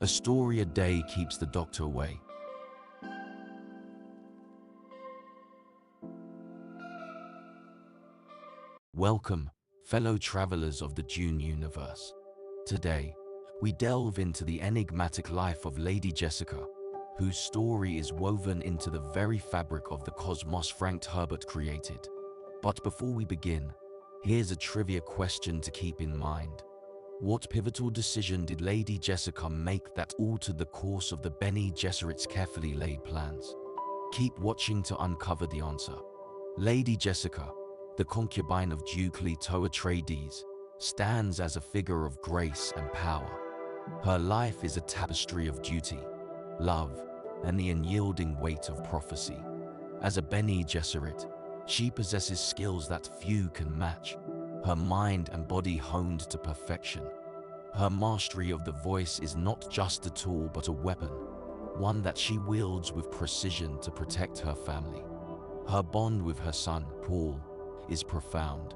A story a day keeps the doctor away. Welcome, fellow travelers of the Dune universe. Today, we delve into the enigmatic life of Lady Jessica, whose story is woven into the very fabric of the cosmos Herbert created. But before we begin, here's a trivia question to keep in mind. What pivotal decision did Lady Jessica make that altered the course of the Bene Gesserit's carefully laid plans? Keep watching to uncover the answer. Lady Jessica, the concubine of Duke Leto Atreides, stands as a figure of grace and power. Her life is a tapestry of duty, love, and the unyielding weight of prophecy. As a Bene Gesserit, she possesses skills that few can match. Her mind and body honed to perfection. Her mastery of the voice is not just a tool but a weapon, one that she wields with precision to protect her family. Her bond with her son, Paul, is profound.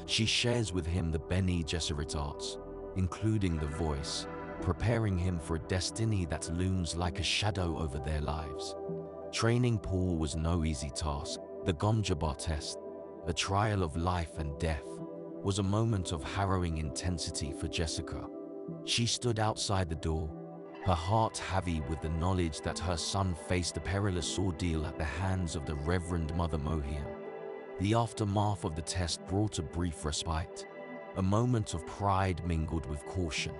She shares with him the Bene Gesserit arts, including the voice, preparing him for a destiny that looms like a shadow over their lives. Training Paul was no easy task. The Gomjabar test, a trial of life and death, was a moment of harrowing intensity for Jessica. She stood outside the door, her heart heavy with the knowledge that her son faced a perilous ordeal at the hands of the Reverend Mother Mohiam. The aftermath of the test brought a brief respite, a moment of pride mingled with caution.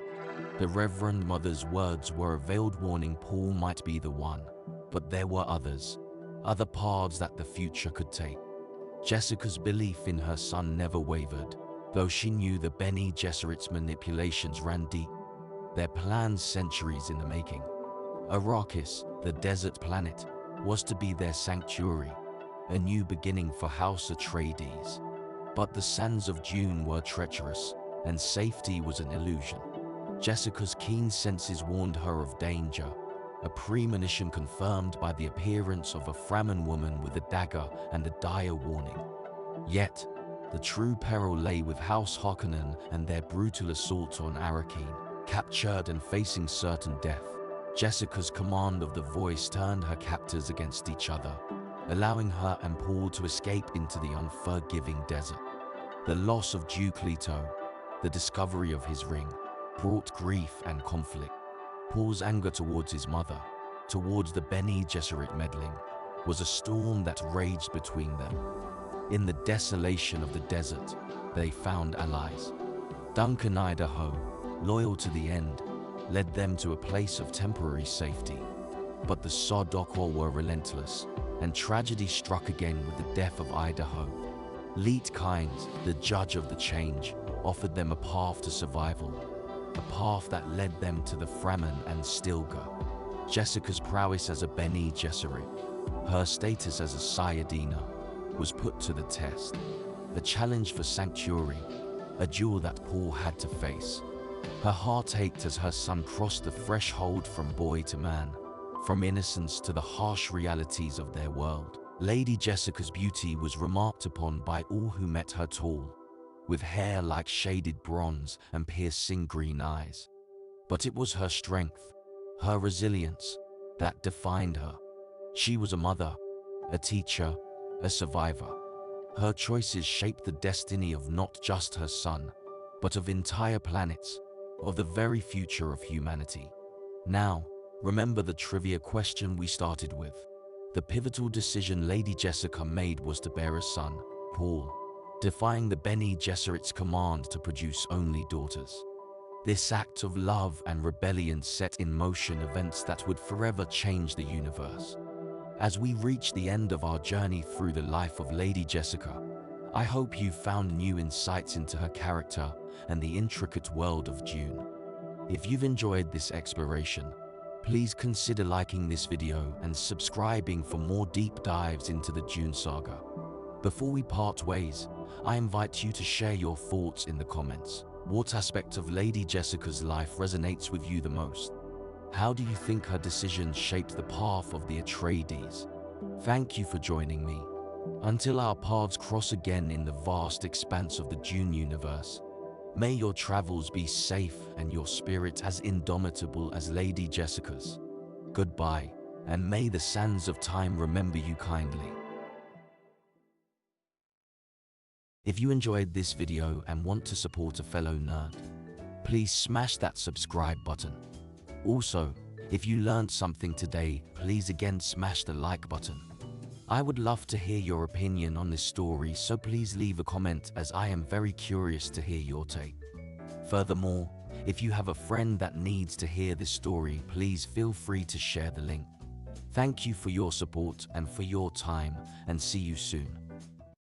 The Reverend Mother's words were a veiled warning Paul might be the one, but there were other paths that the future could take. Jessica's belief in her son never wavered, though she knew the Bene Gesserit's manipulations ran deep, their plans centuries in the making. Arrakis, the desert planet, was to be their sanctuary, a new beginning for House Atreides. But the sands of Dune were treacherous, and safety was an illusion. Jessica's keen senses warned her of danger, a premonition confirmed by the appearance of a Fremen woman with a dagger and a dire warning. Yet, the true peril lay with House Harkonnen and their brutal assault on Arrakis. Captured and facing certain death, Jessica's command of the voice turned her captors against each other, allowing her and Paul to escape into the unforgiving desert. The loss of Duke Leto, the discovery of his ring, brought grief and conflict. Paul's anger towards his mother, towards the Bene Gesserit meddling, was a storm that raged between them. In the desolation of the desert, they found allies. Duncan Idaho, loyal to the end, led them to a place of temporary safety. But the Sodokwa were relentless, and tragedy struck again with the death of Idaho. Leet Kynes, the judge of the change, offered them a path to survival, a path that led them to the Fremen and Stilgar. Jessica's prowess as a Bene Gesserit, her status as a Sayadina, was put to the test. A challenge for sanctuary, a duel that Paul had to face. Her heart ached as her son crossed the threshold from boy to man, from innocence to the harsh realities of their world. Lady Jessica's beauty was remarked upon by all who met her. Tall, with hair like shaded bronze and piercing green eyes. But it was her strength, her resilience, that defined her. She was a mother, a teacher, a survivor. Her choices shaped the destiny of not just her son, but of entire planets, of the very future of humanity. Now, remember the trivia question we started with. The pivotal decision Lady Jessica made was to bear a son, Paul, defying the Bene Gesserit's command to produce only daughters. This act of love and rebellion set in motion events that would forever change the universe. As we reach the end of our journey through the life of Lady Jessica, I hope you found new insights into her character and the intricate world of Dune. If you've enjoyed this exploration, please consider liking this video and subscribing for more deep dives into the Dune saga. Before we part ways, I invite you to share your thoughts in the comments. What aspect of Lady Jessica's life resonates with you the most? How do you think her decisions shaped the path of the Atreides? Thank you for joining me. Until our paths cross again in the vast expanse of the Dune universe, May your travels be safe and your spirit as indomitable as Lady Jessica's. Goodbye, and may the sands of time remember you kindly. If you enjoyed this video and want to support a fellow nerd, please smash that subscribe button. Also, if you learned something today, please again smash the like button. I would love to hear your opinion on this story, so please leave a comment as I am very curious to hear your take. Furthermore, if you have a friend that needs to hear this story, please feel free to share the link. Thank you for your support and for your time, and see you soon.